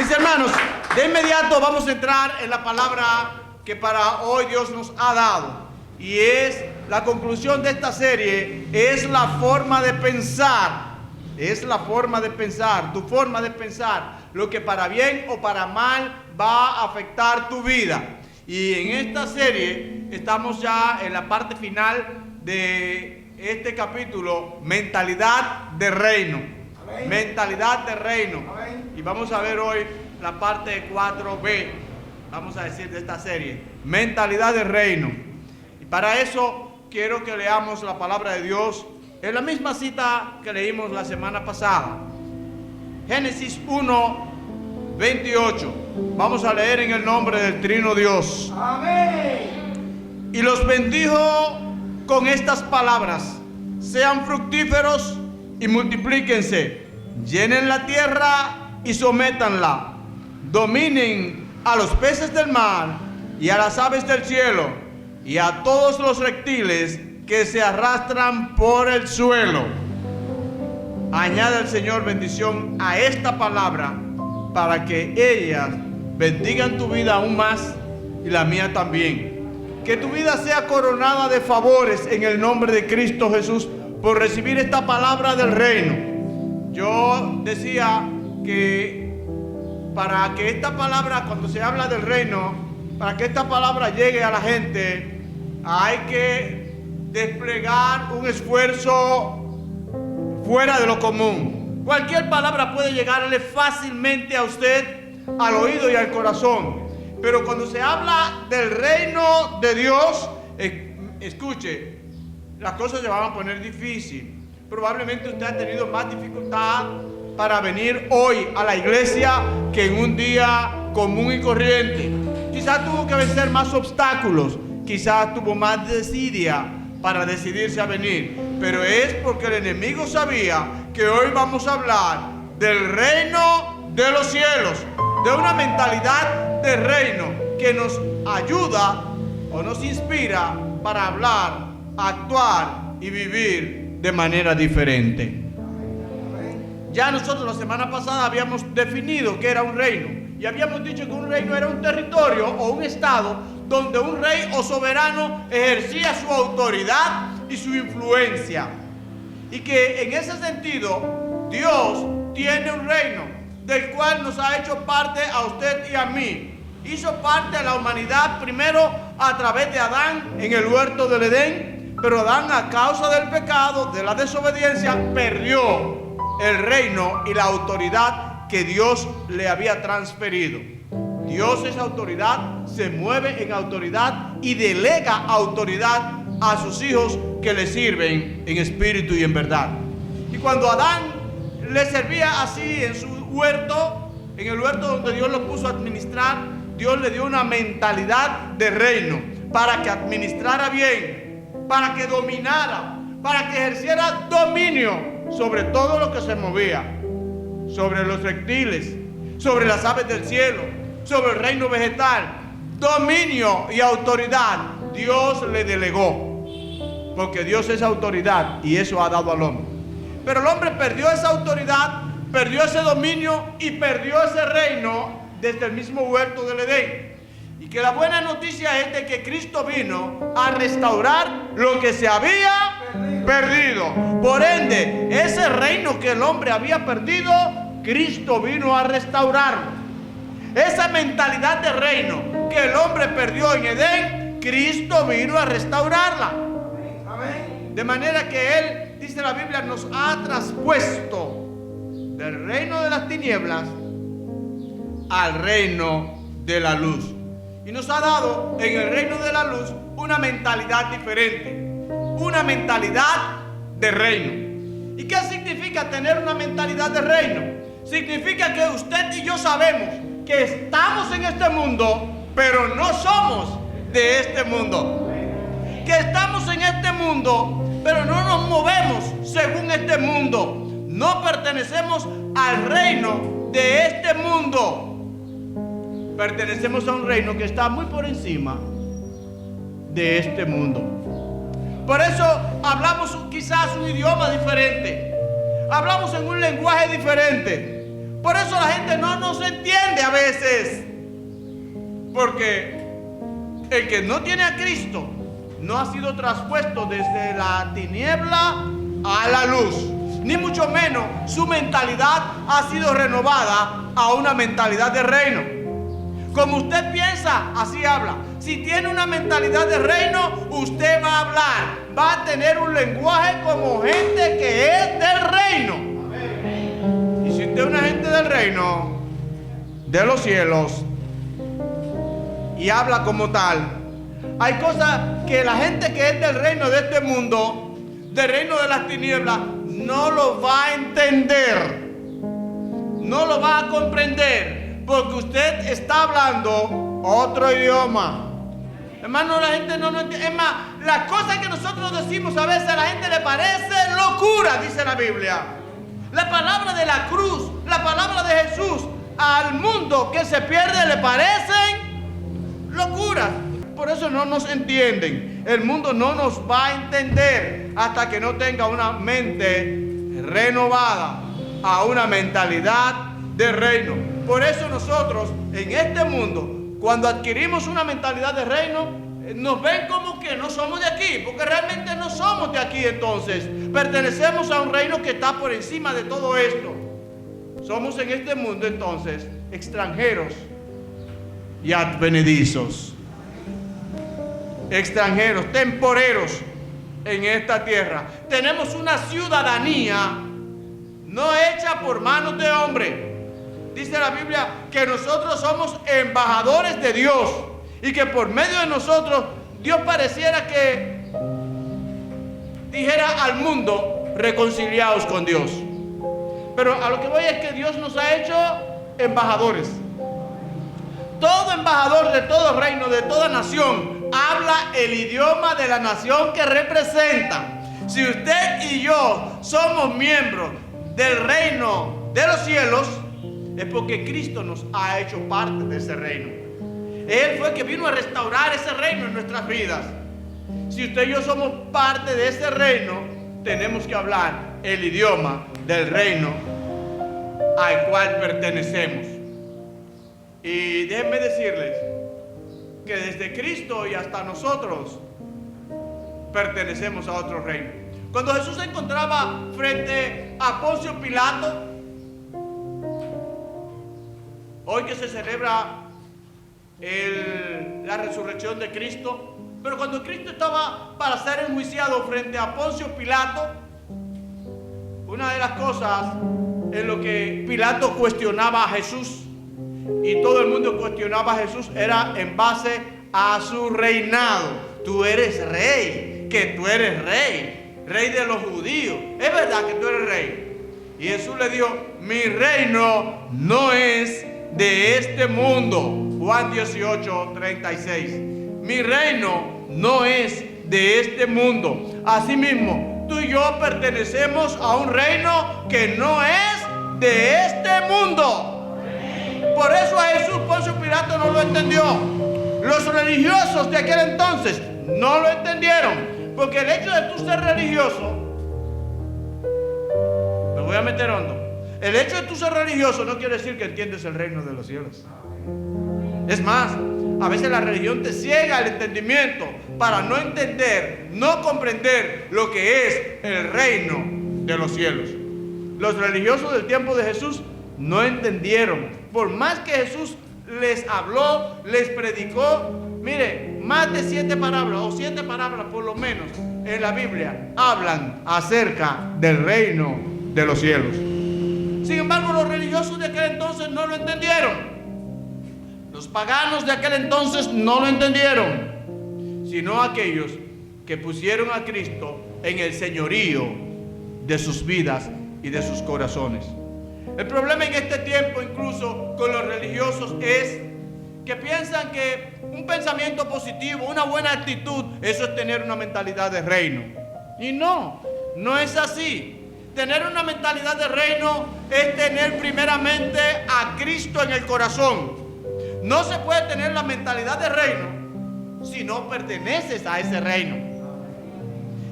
Mis hermanos, de inmediato vamos a entrar en la palabra que para hoy Dios nos ha dado. Y es la conclusión de esta serie, es la forma de pensar. Es la forma de pensar, tu forma de pensar, lo que para bien o para mal va a afectar tu vida. Y en esta serie estamos ya en la parte final de este capítulo, mentalidad de reino. Amén. Mentalidad de reino. Amén. Y vamos a ver hoy la parte 4b, vamos a decir, de esta serie, mentalidad de reino. Y para eso quiero que leamos la palabra de Dios en la misma cita que leímos la semana pasada. Génesis 1:28. Vamos a leer en el nombre del Trino Dios. Amén. Y los bendijo con estas palabras: sean fructíferos y multiplíquense, llenen la tierra y sométanla, dominen a los peces del mar y a las aves del cielo y a todos los reptiles que se arrastran por el suelo. Añade el Señor bendición a esta palabra para que ellas bendigan tu vida aún más y la mía también. Que tu vida sea coronada de favores en el nombre de Cristo Jesús por recibir esta palabra del reino. Yo decía que para que esta palabra, cuando se habla del reino, para que esta palabra llegue a la gente, hay que desplegar un esfuerzo fuera de lo común. Cualquier palabra puede llegarle fácilmente a usted, al oído y al corazón. Pero cuando se habla del reino de Dios, escuche, las cosas se van a poner difíciles. Probablemente usted ha tenido más dificultad para venir hoy a la iglesia que en un día común y corriente. Quizás tuvo que vencer más obstáculos, quizás tuvo más desidia para decidirse a venir, pero es porque el enemigo sabía que hoy vamos a hablar del reino de los cielos, de una mentalidad de reino que nos ayuda o nos inspira para hablar, actuar y vivir de manera diferente. Ya nosotros la semana pasada habíamos definido qué era un reino y habíamos dicho que un reino era un territorio o un estado donde un rey o soberano ejercía su autoridad y su influencia. Y que en ese sentido, Dios tiene un reino del cual nos ha hecho parte a usted y a mí. Hizo parte a la humanidad primero a través de Adán en el huerto del Edén, pero Adán, a causa del pecado, de la desobediencia, perdió el reino y la autoridad que Dios le había transferido. Dios es autoridad, se mueve en autoridad y delega autoridad a sus hijos que le sirven en espíritu y en verdad. Y cuando Adán le servía así en su huerto, en el huerto donde Dios lo puso a administrar, Dios le dio una mentalidad de reino para que administrara bien, para que dominara, para que ejerciera dominio sobre todo lo que se movía, sobre los reptiles, sobre las aves del cielo, sobre el reino vegetal. Dominio y autoridad Dios le delegó, porque Dios es autoridad y eso ha dado al hombre. Pero el hombre perdió esa autoridad, perdió ese dominio y perdió ese reino desde el mismo huerto del Edén. Y que la buena noticia es de que Cristo vino a restaurar lo que se había perdido. Por ende, ese reino que el hombre había perdido, Cristo vino a restaurarlo. Esa mentalidad de reino que el hombre perdió en Edén, Cristo vino a restaurarla. Amén. De manera que Él, dice la Biblia, nos ha traspuesto del reino de las tinieblas al reino de la luz. Y nos ha dado en el reino de la luz una mentalidad diferente, una mentalidad de reino. ¿Y qué significa tener una mentalidad de reino? Significa que usted y yo sabemos que estamos en este mundo, pero no somos de este mundo. Que estamos en este mundo, pero no nos movemos según este mundo. No pertenecemos al reino de este mundo. Pertenecemos a un reino que está muy por encima de este mundo. Por eso hablamos quizás un idioma diferente. Hablamos en un lenguaje diferente. Por eso la gente no nos no se entiende a veces. Porque el que no tiene a Cristo no ha sido traspuesto desde la tiniebla a la luz, ni mucho menos su mentalidad ha sido renovada a una mentalidad de reino. Como usted piensa, así habla. Si tiene una mentalidad de reino, usted va a hablar, va a tener un lenguaje como gente que es del reino. Y si usted es una gente del reino, de los cielos, y habla como tal, hay cosas que la gente que es del reino de este mundo, del reino de las tinieblas, no lo va a entender, no lo va a comprender, porque usted está hablando otro idioma. Hermano, la gente no entiende. Es más, las cosas que nosotros decimos a veces a la gente le parece locura, dice la Biblia. La palabra de la cruz, la palabra de Jesús, al mundo que se pierde le parecen locuras. Por eso no nos entienden. El mundo no nos va a entender hasta que no tenga una mente renovada a una mentalidad de reino. Por eso nosotros en este mundo, cuando adquirimos una mentalidad de reino, nos ven como que no somos de aquí, porque realmente no somos de aquí. Entonces pertenecemos a un reino que está por encima de todo esto. Somos en este mundo entonces extranjeros y advenedizos, extranjeros, temporeros en esta tierra. Tenemos una ciudadanía no hecha por manos de hombre. Dice la Biblia que nosotros somos embajadores de Dios y que por medio de nosotros Dios pareciera que dijera al mundo: reconciliaos con Dios. Pero a lo que voy es que Dios nos ha hecho embajadores. Todo embajador de todo reino, de toda nación, habla el idioma de la nación que representa. Si usted y yo somos miembros del reino de los cielos, es porque Cristo nos ha hecho parte de ese reino. Él fue el que vino a restaurar ese reino en nuestras vidas. Si usted y yo somos parte de ese reino, tenemos que hablar el idioma del reino al cual pertenecemos. Y déjenme decirles que desde Cristo y hasta nosotros pertenecemos a otro reino. Cuando Jesús se encontraba frente a Poncio Pilato, hoy que se celebra la resurrección de Cristo, pero cuando Cristo estaba para ser enjuiciado frente a Poncio Pilato, una de las cosas en lo que Pilato cuestionaba a Jesús y todo el mundo cuestionaba a Jesús era en base a su reinado. Tú eres rey, que tú eres rey, rey de los judíos. Es verdad que tú eres rey. Y Jesús le dijo: mi reino no es de este mundo. Juan 18:36. Mi reino no es de este mundo. Asimismo, tú y yo pertenecemos a un reino que no es de este mundo. Por eso a Jesús Poncio Pilato no lo entendió. Los religiosos de aquel entonces no lo entendieron. Porque el hecho de tú ser religioso, me voy a meter hondo, el hecho de tú ser religioso no quiere decir que entiendes el reino de los cielos. Es más, a veces la religión te ciega el entendimiento para no entender, no comprender lo que es el reino de los cielos. Los religiosos del tiempo de Jesús no entendieron. Por más que Jesús les habló, les predicó, mire, más de 7 parábolas o 7 parábolas por lo menos en la Biblia hablan acerca del reino de los cielos. Sin embargo, los religiosos de aquel entonces no lo entendieron. Los paganos de aquel entonces no lo entendieron, sino aquellos que pusieron a Cristo en el señorío de sus vidas y de sus corazones. El problema en este tiempo, incluso con los religiosos, es que piensan que un pensamiento positivo, una buena actitud, eso es tener una mentalidad de reino. Y no es así. Tener una mentalidad de reino es tener primeramente a Cristo en el corazón. No se puede tener la mentalidad de reino si no perteneces a ese reino.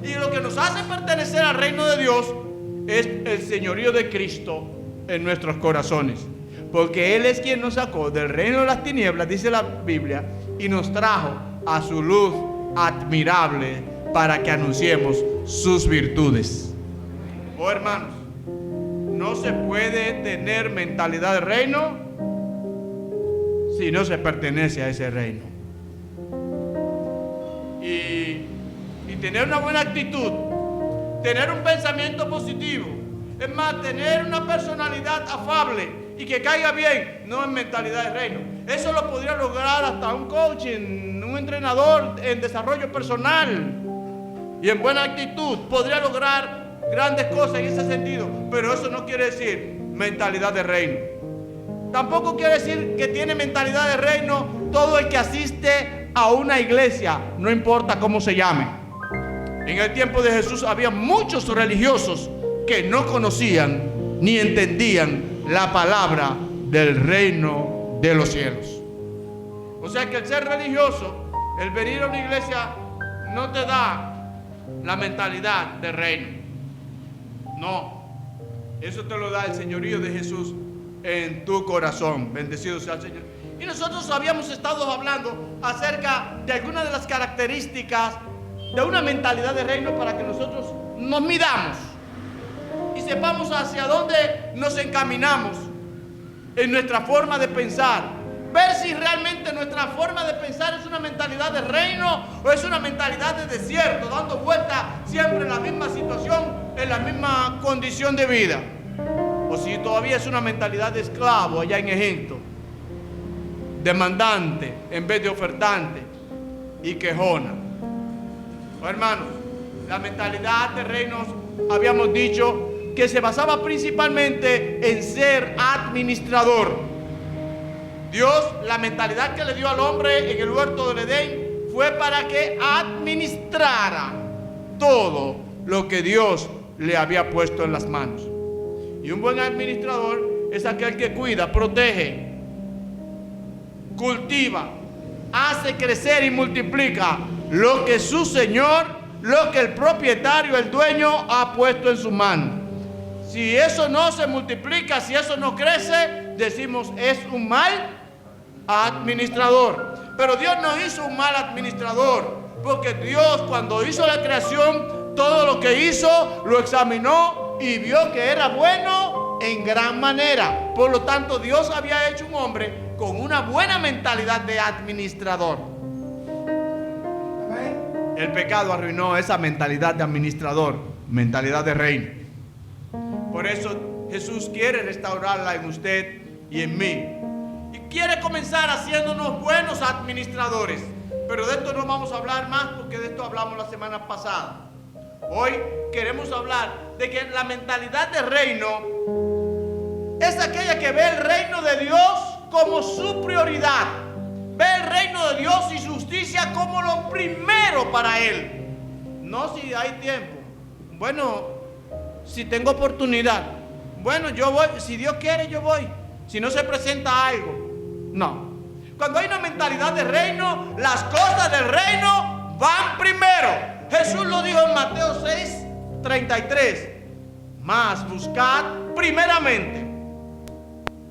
Y lo que nos hace pertenecer al reino de Dios es el señorío de Cristo en nuestros corazones. porque Él es quien nos sacó del reino de las tinieblas, dice la Biblia, y nos trajo a su luz admirable para que anunciemos sus virtudes. Oh, hermanos, no se puede tener mentalidad de reino si no se pertenece a ese reino. Y tener una buena actitud, tener un pensamiento positivo, es más, tener una personalidad afable y que caiga bien, no es mentalidad de reino. Eso lo podría lograr hasta un coach, un entrenador en desarrollo personal y en buena actitud. Podría lograr grandes cosas en ese sentido, pero eso no quiere decir mentalidad de reino. Tampoco quiere decir que tiene mentalidad de reino todo el que asiste a una iglesia, no importa cómo se llame. En el tiempo de Jesús había muchos religiosos que no conocían ni entendían la palabra del reino de los cielos. O sea que el ser religioso, el venir a una iglesia, no te da la mentalidad del reino. No, eso te lo da el señorío de Jesús en tu corazón. Bendecido sea el Señor. Y nosotros habíamos estado hablando acerca de algunas de las características de una mentalidad de reino para que nosotros nos midamos y sepamos hacia dónde nos encaminamos en nuestra forma de pensar. Ver si realmente nuestra forma de pensar es una mentalidad de reino o es una mentalidad de desierto, dando vuelta siempre en la misma situación, en la misma condición de vida. O si todavía es una mentalidad de esclavo allá en Egipto, demandante en vez de ofertante y quejona. Oh, hermanos, la mentalidad de reinos, habíamos dicho que se basaba principalmente en ser administrador. Dios, la mentalidad que le dio al hombre en el huerto del Edén fue para que administrara todo lo que Dios le había puesto en las manos. Y un buen administrador es aquel que cuida, protege, cultiva, hace crecer y multiplica lo que su señor, lo que el propietario, el dueño ha puesto en su mano. Si eso no se multiplica, si eso no crece, decimos es un mal administrador. Pero Dios no hizo un mal administrador, porque Dios, cuando hizo la creación, todo lo que hizo lo examinó y vio que era bueno en gran manera. Por lo tanto, Dios había hecho un hombre con una buena mentalidad de administrador. El pecado arruinó esa mentalidad de administrador, mentalidad de reino. Por eso Jesús quiere restaurarla en usted y en mí. Y quiere comenzar haciéndonos buenos administradores. Pero de esto no vamos a hablar más, porque de esto hablamos la semana pasada. Hoy queremos hablar de que la mentalidad de reino es aquella que ve el reino de Dios como su prioridad. Ve el reino de Dios y su justicia como lo primero para él. No si hay tiempo. Bueno, si tengo oportunidad. Bueno, yo voy. Si Dios quiere, yo voy. Si no se presenta algo. No. Cuando hay una mentalidad de reino, las cosas del reino van primero. Jesús lo dijo en Mateo 6:33. Mas buscad primeramente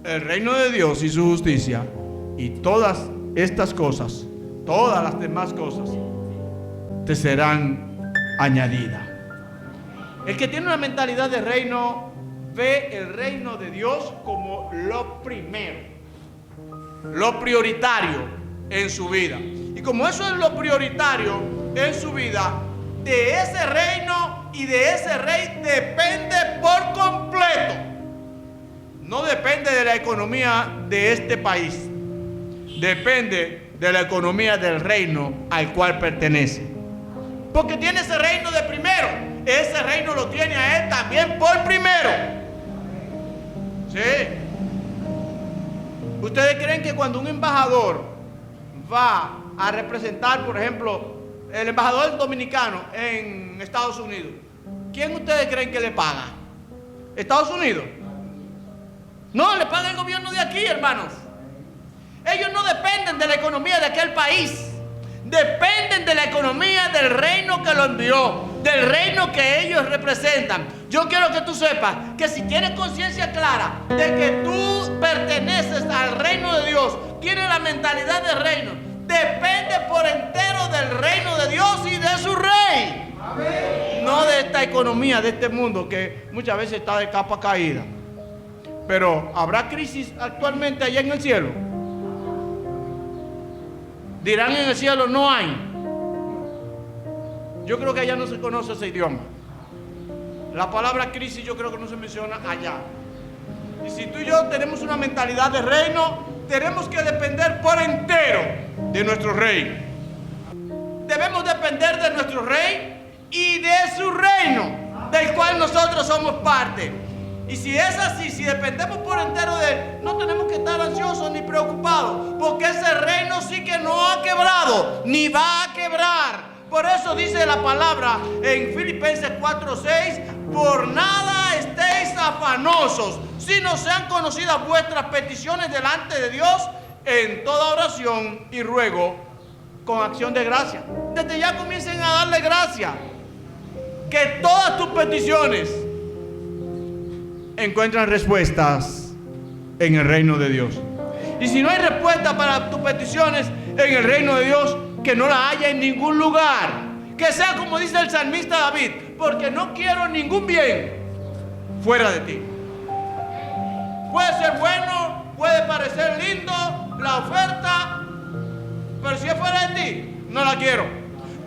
el reino de Dios y su justicia, y todas estas cosas, todas las demás cosas, te serán añadidas. El que tiene una mentalidad de reino ve el reino de Dios como lo primero, lo prioritario en su vida. Y como eso es lo prioritario en su vida, de ese reino y de ese rey depende por completo. No depende de la economía de este país, depende de la economía del reino al cual pertenece. Porque tiene ese reino de primero, ese reino lo tiene a él también por primero. ¿Sí? ¿Ustedes creen que cuando un embajador va a representar, por ejemplo, el embajador dominicano en Estados Unidos, quién ustedes creen que le paga? ¿Estados Unidos? No, le paga el gobierno de aquí, hermanos. Ellos no dependen de la economía de aquel país, dependen de la economía del reino que lo envió. del reino que ellos representan. Yo quiero que tú sepas que si tienes conciencia clara de que tú perteneces al reino de Dios, tienes la mentalidad del reino, depende por entero del reino de Dios y de su rey. Amén. No de esta economía, de este mundo que muchas veces está de capa caída. Pero ¿habrá crisis actualmente allá en el cielo? Dirán en el cielo, no hay. Yo creo que allá no se conoce ese idioma. La palabra crisis yo creo que no se menciona allá. Y si tú y yo tenemos una mentalidad de reino, tenemos que depender por entero de nuestro rey. Debemos depender de nuestro rey y de su reino, del cual nosotros somos parte. Y si es así, si dependemos por entero de él, no tenemos que estar ansiosos ni preocupados, porque ese reino sí que no ha quebrado, ni va a quebrar. Por eso dice la palabra en Filipenses 4:6, por nada estéis afanosos, sino sean conocidas vuestras peticiones delante de Dios en toda oración y ruego con acción de gracia. Desde ya comiencen a darle gracia, que todas tus peticiones encuentran respuestas en el reino de Dios. Y si no hay respuesta para tus peticiones en el reino de Dios, que no la haya en ningún lugar. Que sea como dice el salmista David, porque no quiero ningún bien fuera de ti. Puede ser bueno, puede parecer lindo la oferta, pero si es fuera de ti, no la quiero.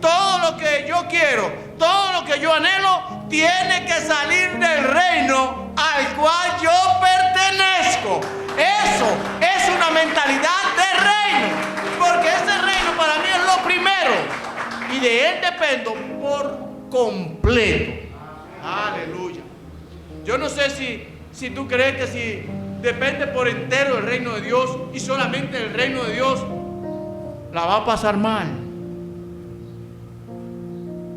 Todo lo que yo quiero, todo lo que yo anhelo, tiene que salir del reino al cual yo pertenezco. Eso es una mentalidad de reino, porque ese reino para mí es lo primero y de él dependo por completo. Aleluya. Yo no sé si tú crees que si depende por entero del reino de Dios y solamente del reino de Dios, la va a pasar mal,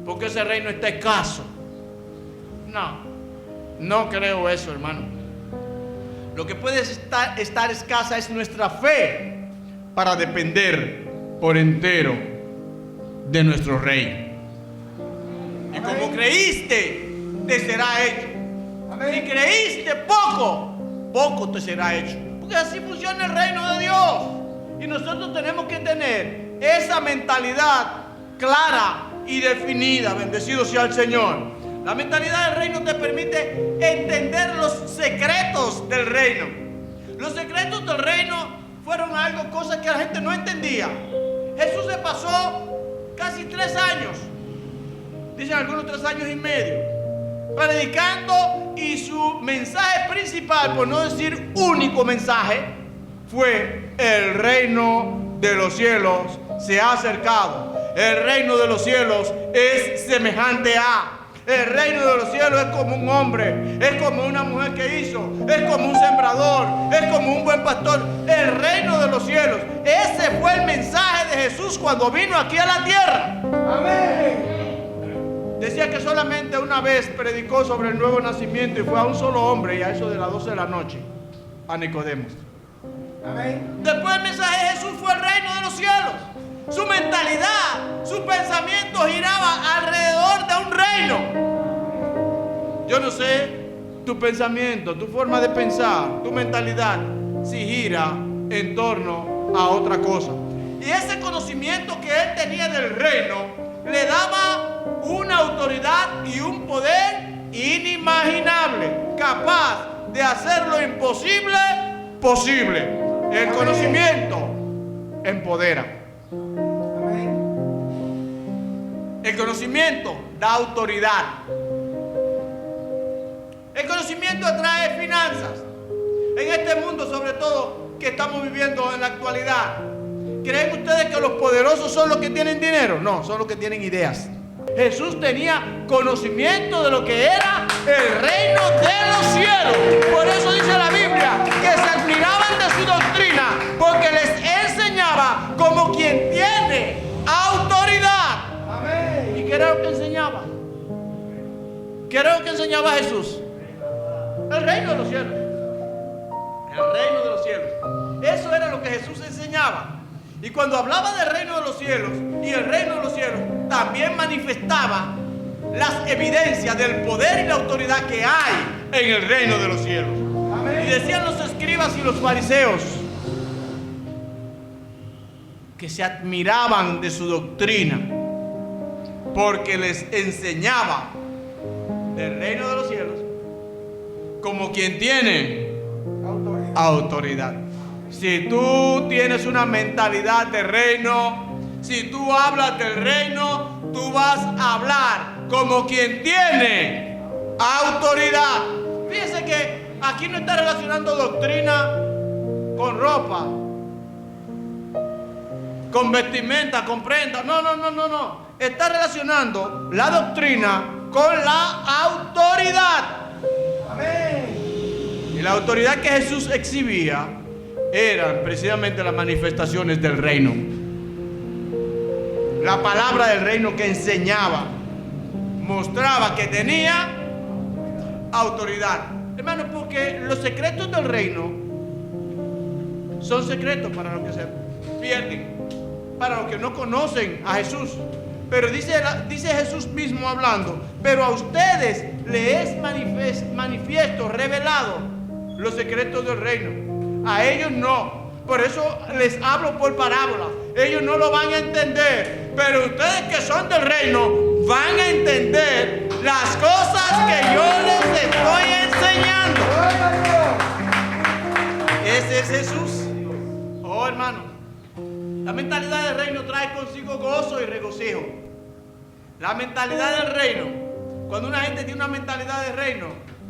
porque ese reino está escaso. No creo eso, hermano. Lo que puede estar escasa es nuestra fe para depender por entero de nuestro rey. Y como creíste, te será hecho. Si creíste poco te será hecho. Porque así funciona el reino de Dios. Y nosotros tenemos que tener esa mentalidad clara y definida. Bendecido sea el Señor. La mentalidad del reino te permite entender los secretos del reino. Los secretos del reino fueron cosas que la gente no entendía. Jesús se pasó casi 3 años, dicen algunos 3 años y medio, predicando, y su mensaje principal, por no decir único mensaje, fue: el reino de los cielos se ha acercado. El reino de los cielos es semejante a. El reino de los cielos es como un hombre, es como una mujer que hizo, es como un sembrador, es como un buen pastor. El reino de los cielos, ese fue el mensaje de Jesús cuando vino aquí a la tierra. Amén. Decía que solamente una vez predicó sobre el nuevo nacimiento y fue a un solo hombre, y a eso de las 12 de la noche, a Nicodemos. Amén. Después el mensaje de Jesús fue el reino de los cielos. Su mentalidad, su pensamiento giraba alrededor de un reino. Yo no sé tu pensamiento, tu forma de pensar, tu mentalidad, si gira en torno a otra cosa. Y ese conocimiento que él tenía del reino le daba una autoridad y un poder inimaginable, capaz de hacer lo imposible posible. El conocimiento empodera. El conocimiento da autoridad. El conocimiento atrae finanzas. En este mundo, sobre todo, que estamos viviendo en la actualidad, ¿creen ustedes que los poderosos son los que tienen dinero? No, son los que tienen ideas. Jesús tenía conocimiento de lo que era el reino de los cielos. Por eso dice la Biblia que se admiraban de su doctrina, porque les enseñaba como quien tiene autoridad. Amén. ¿Y qué era lo que enseñaba? ¿Qué era lo que enseñaba Jesús? El reino de los cielos. El reino de los cielos. Eso era lo que Jesús enseñaba. Y cuando hablaba del reino de los cielos y el reino de los cielos, también manifestaba las evidencias del poder y la autoridad que hay en el reino de los cielos. Amén. Y decían los escribas y los fariseos que se admiraban de su doctrina porque les enseñaba del reino de los cielos como quien tiene autoridad. Si tú tienes una mentalidad de reino, si tú hablas del reino, tú vas a hablar como quien tiene autoridad. Fíjense que aquí no está relacionando doctrina con ropa, con vestimenta, con prenda. No. Está relacionando la doctrina con la autoridad. Amén. Y la autoridad que Jesús exhibía eran precisamente las manifestaciones del reino. La palabra del reino que enseñaba mostraba que tenía autoridad. Hermano, porque los secretos del reino son secretos para los que se pierden, para los que no conocen a Jesús. Pero dice Jesús mismo hablando: pero a ustedes les es manifiesto, revelado los secretos del reino. A ellos no. Por eso les hablo por parábolas. Ellos no lo van a entender, pero ustedes que son del reino van a entender las cosas que yo les estoy enseñando. Ese es Jesús. Oh, hermano, la mentalidad del reino trae consigo gozo y regocijo. La mentalidad del reino, cuando una gente tiene una mentalidad de reino,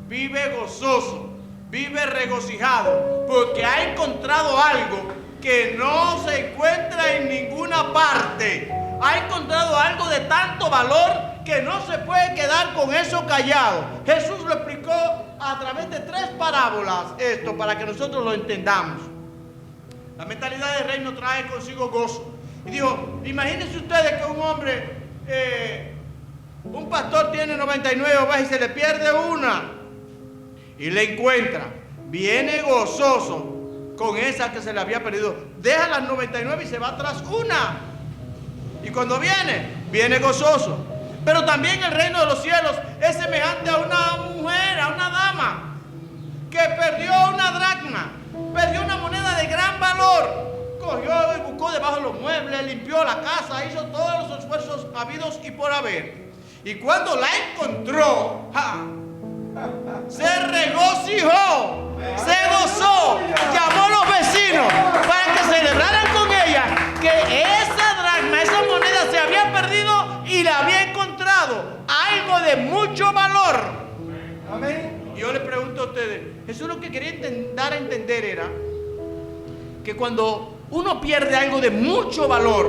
vive gozoso, vive regocijado, porque ha encontrado algo que no se encuentra en ninguna parte. Ha encontrado algo de tanto valor que no se puede quedar con eso callado. Jesús lo explicó a través de 3 parábolas esto para que nosotros lo entendamos. La mentalidad del reino trae consigo gozo. Y dijo, imagínense ustedes que un hombre, un pastor tiene 99 ovejas y se le pierde una y le encuentra. Viene gozoso con esa que se le había perdido. Deja las 99 y se va tras una. Y cuando viene gozoso. Pero también el reino de los cielos es semejante a una mujer, a una dama que perdió una dracma, perdió una moneda de gran valor. Cogió y buscó debajo de los muebles, limpió la casa, hizo todos los esfuerzos habidos y por haber. Y cuando la encontró, se regocijó, se gozó, llamó a los vecinos para que celebraran con ella que esa dracma, esa moneda se había perdido y la había encontrado algo de mucho valor. Amén. Y yo le pregunto a ustedes, Jesús lo que quería dar a entender era que cuando uno pierde algo de mucho valor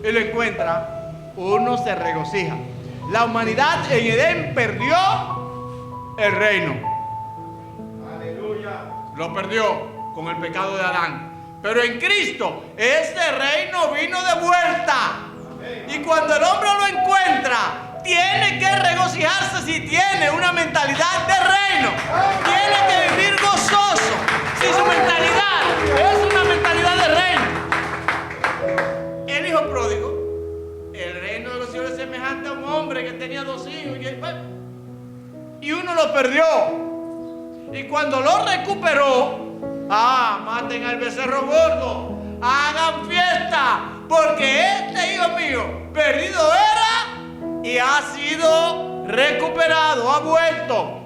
y lo encuentra, uno se regocija. La humanidad en Edén perdió el reino. Aleluya. Lo perdió con el pecado de Adán. Pero en Cristo ese reino vino de vuelta. Y cuando el hombre lo encuentra, tiene que regocijarse si tiene una mentalidad de reino. Tiene que vivir gozoso. Si su mentalidad es una mentalidad de reino. El hijo pródigo, el reino de los cielos es semejante a un hombre que tenía 2 hijos y uno lo perdió. Y cuando lo recuperó, maten al becerro gordo, hagan fiesta, porque este hijo mío perdido era y ha sido recuperado, ha vuelto.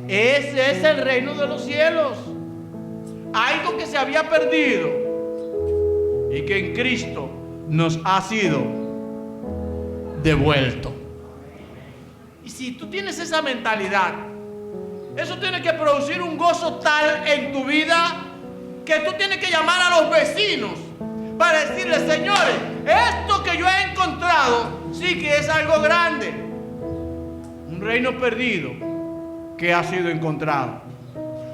Ese es el reino de los cielos. Algo que se había perdido y que en Cristo nos ha sido devuelto. Y si tú tienes esa mentalidad, eso tiene que producir un gozo tal en tu vida que tú tienes que llamar a los vecinos para decirles, señores, esto que yo he encontrado sí que es algo grande. Un reino perdido que ha sido encontrado.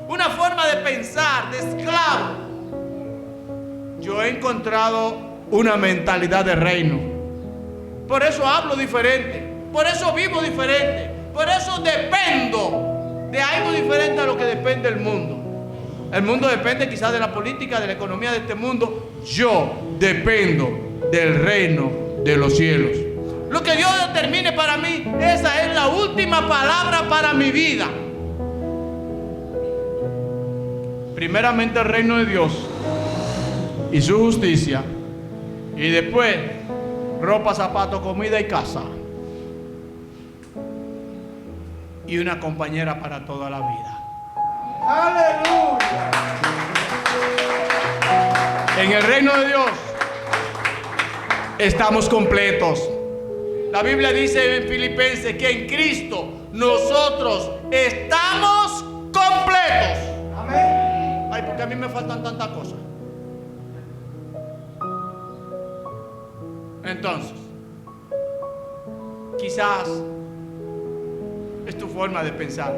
Una forma de pensar de esclavo. Yo he encontrado una mentalidad de reino. Por eso hablo diferente. Por eso vivo diferente. Por eso dependo de algo diferente a lo que depende el mundo. El mundo depende quizás de la política, de la economía de este mundo. Yo dependo del reino de los cielos. lo que Dios determine para mí, esa es la última palabra para mi vida. Primeramente el reino de Dios y su justicia, y después ropa, zapatos, comida y casa, y una compañera para toda la vida. ¡Aleluya! En el reino de Dios estamos completos. La Biblia dice en Filipenses que en Cristo nosotros estamos completos. Amén. Ay, porque a mí me faltan tantas cosas. Entonces, quizás es tu forma de pensar.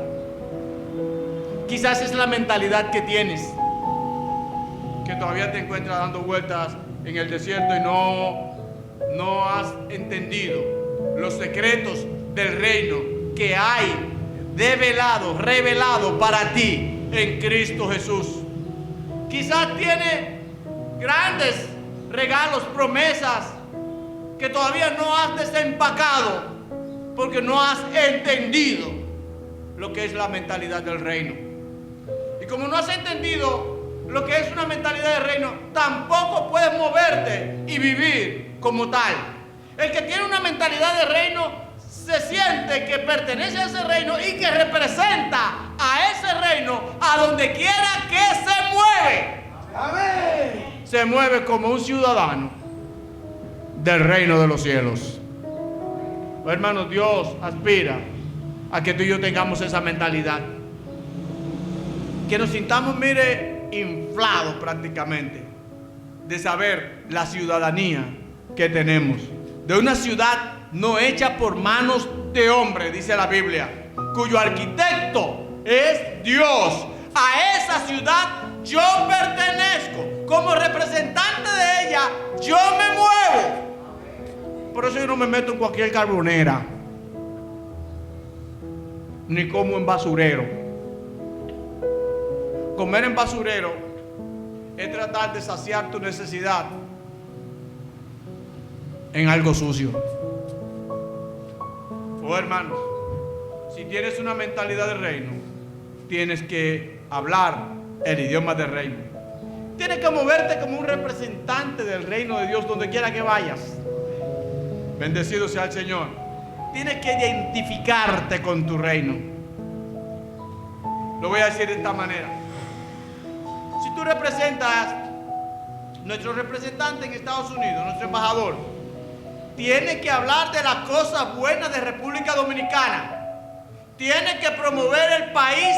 Quizás es la mentalidad que tienes, que todavía te encuentras dando vueltas en el desierto y no has entendido los secretos del reino que hay revelado para ti en Cristo Jesús. Quizás tiene grandes regalos, promesas que todavía no has desempacado porque no has entendido lo que es la mentalidad del reino. Y como no has entendido lo que es una mentalidad de reino, tampoco puedes moverte y vivir como tal. El que tiene una mentalidad de reino se siente que pertenece a ese reino y que representa a ese reino a donde quiera que se mueve. Amén. Se mueve como un ciudadano del reino de los cielos. Pues, hermanos, Dios aspira a que tú y yo tengamos esa mentalidad, que nos sintamos, mire, inflados prácticamente de saber la ciudadanía que tenemos, de una ciudad no hecha por manos de hombre, dice la Biblia, cuyo arquitecto es Dios. A esa ciudad yo pertenezco, como representante de ella yo me muevo. Por eso yo no me meto en cualquier carbonera, ni como en basurero. Comer en basurero es tratar de saciar tu necesidad en algo sucio. Oh, hermanos, si tienes una mentalidad de reino, tienes que hablar el idioma del reino. Tienes que moverte como un representante del reino de Dios donde quiera que vayas. Bendecido sea el Señor. Tienes que identificarte con tu reino. Lo voy a decir de esta manera. Si tú representas, nuestro representante en Estados Unidos, nuestro embajador, tiene que hablar de las cosas buenas de República Dominicana. Tiene que promover el país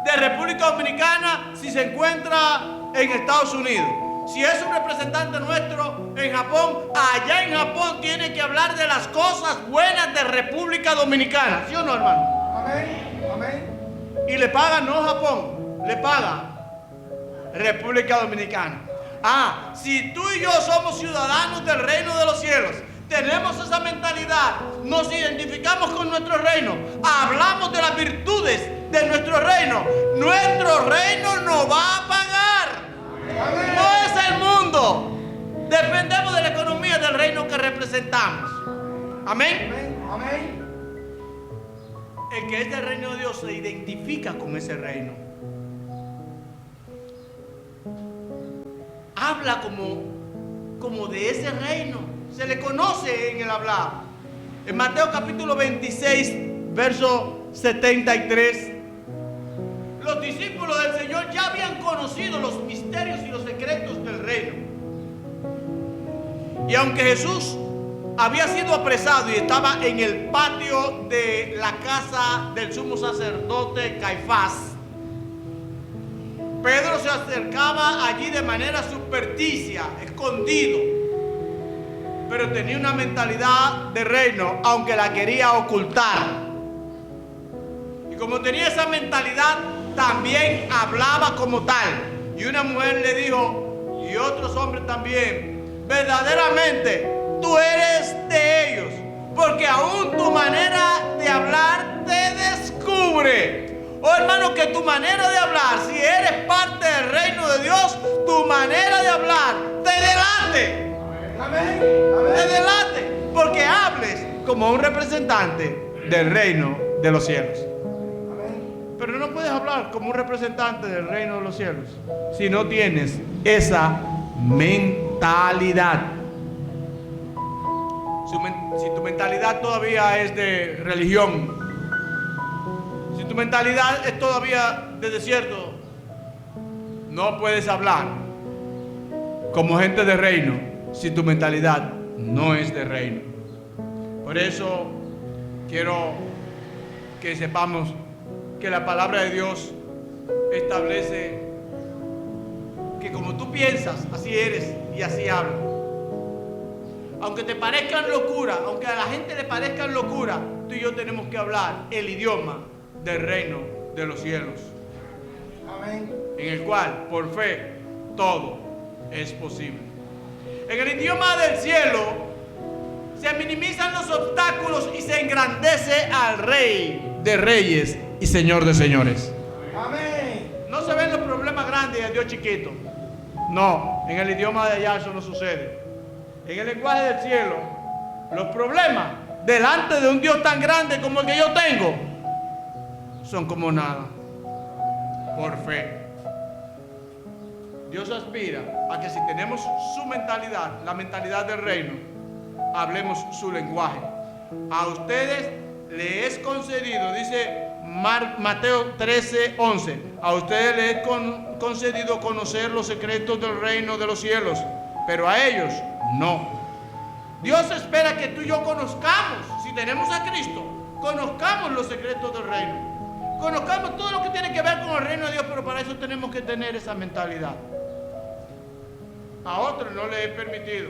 de República Dominicana si se encuentra en Estados Unidos. Si es un representante nuestro en Japón, allá en Japón tiene que hablar de las cosas buenas de República Dominicana. ¿Sí o no, hermano? Amén. Amén. Y le paga no Japón, le paga República Dominicana. Si tú y yo somos ciudadanos del reino de los cielos, tenemos esa mentalidad, nos identificamos con nuestro reino, hablamos de las virtudes de nuestro reino nos va a pagar. Amén. No es el mundo, dependemos de la economía del reino que representamos. Amén. Amén. Amén. El que es del reino de Dios se identifica con ese reino. Habla como de ese reino. Se le conoce en el hablar. En Mateo capítulo 26, verso 73, los discípulos del Señor ya habían conocido los misterios y los secretos del reino. Y aunque Jesús había sido apresado y estaba en el patio de la casa del sumo sacerdote Caifás, Pedro se acercaba allí de manera supersticia, escondido, pero tenía una mentalidad de reino, aunque la quería ocultar. Y como tenía esa mentalidad, también hablaba como tal. Y una mujer le dijo, y otros hombres también, verdaderamente tú eres de ellos, porque aún tu manera de hablar te descubre. Oh, hermano, que tu manera de hablar, si eres parte del reino de Dios, tu manera de hablar te delate. Amén. Te Amén. delate, porque hables como un representante del reino de los cielos. Pero no puedes hablar como un representante del reino de los cielos si no tienes esa mentalidad. Si tu mentalidad todavía es de religión, si tu mentalidad es todavía de desierto, no puedes hablar como gente de reino si tu mentalidad no es de reino. Por eso quiero que sepamos que la palabra de Dios establece que como tú piensas, así eres y así hablas. Aunque te parezcan locura, aunque a la gente le parezcan locura, tú y yo tenemos que hablar el idioma del reino de los cielos. Amén. En el cual, por fe, todo es posible. En el idioma del cielo se minimizan los obstáculos y se engrandece al Rey de Reyes y Señor de Señores. Amén. No se ven los problemas grandes y el Dios chiquito. No, en el idioma de allá eso no sucede. En el lenguaje del cielo, los problemas delante de un Dios tan grande como el que yo tengo son como nada. Por fe. Dios aspira a que si tenemos su mentalidad, la mentalidad del reino, hablemos su lenguaje. A ustedes les es concedido, dice Mateo 13:11, a ustedes les es concedido conocer los secretos del reino de los cielos, pero a ellos no. Dios espera que tú y yo conozcamos, si tenemos a Cristo, conozcamos los secretos del reino, conozcamos todo lo que tiene que ver con el reino de Dios, pero para eso tenemos que tener esa mentalidad. A otros no les he permitido,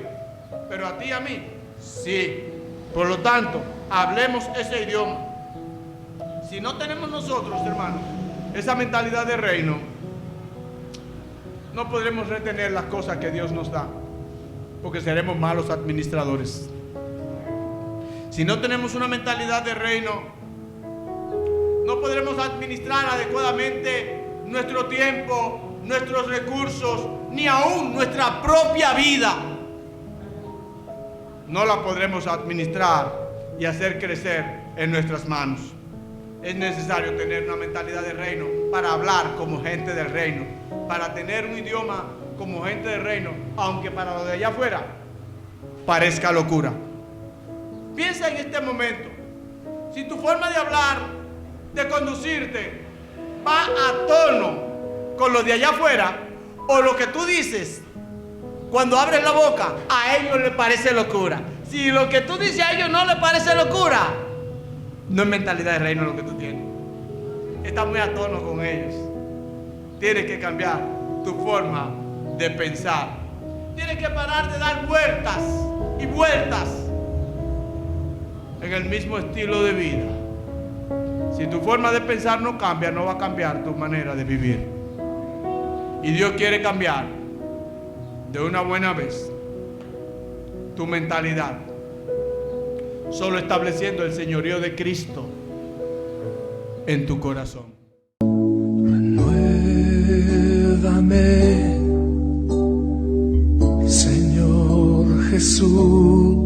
pero a ti y a mí sí. Por lo tanto, hablemos ese idioma. Si no tenemos nosotros, hermanos, esa mentalidad de reino, no podremos retener las cosas que Dios nos da, porque seremos malos administradores. Si no tenemos una mentalidad de reino, no podremos administrar adecuadamente nuestro tiempo, nuestros recursos, ni aún nuestra propia vida. No la podremos administrar y hacer crecer en nuestras manos. Es necesario tener una mentalidad de reino para hablar como gente del reino, para tener un idioma como gente del reino, aunque para los de allá afuera parezca locura. Piensa en este momento, si tu forma de hablar, de conducirte, va a tono con los de allá afuera, o lo que tú dices cuando abres la boca a ellos les parece locura. Si lo que tú dices a ellos no les parece locura, no es mentalidad de reino lo que tú tienes. Estás muy a tono con ellos. Tienes que cambiar tu forma de pensar. Tienes que parar de dar vueltas y vueltas en el mismo estilo de vida. Si tu forma de pensar no cambia, no va a cambiar tu manera de vivir. Y Dios quiere cambiar de una buena vez tu mentalidad, solo estableciendo el señorío de Cristo en tu corazón. Renuévame, Señor Jesús.